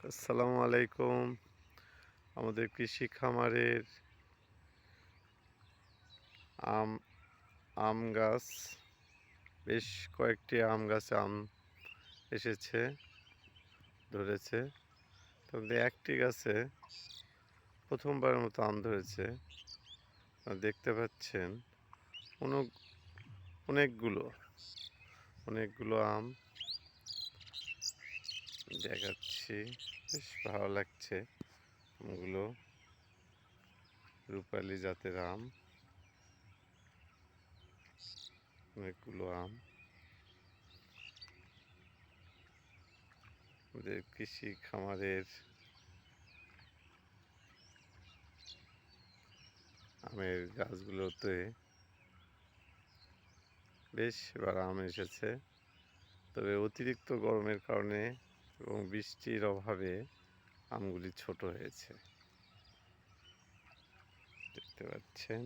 আসসালামু আলাইকুম। আমাদের কৃষি খামারের আম আম গাছ, বেশ কয়েকটি আম গাছে আম এসেছে, ধরেছে। তবে একটি গাছে প্রথমবারের মতো আম ধরেছে। দেখতে পাচ্ছেন অনেক অনেকগুলো অনেকগুলো আম দেখাচ্ছি। বেশ ভালো লাগছে আমগুলো, রূপালি জাতের আম। অনেকগুলো আম। আমাদের কৃষি খামারের আমের গাছগুলোতে বেশ এবার আম এসেছে। তবে অতিরিক্ত গরমের কারণে এবং বৃষ্টির অভাবে আমগুলি ছোট হয়েছে, দেখতে পাচ্ছেন।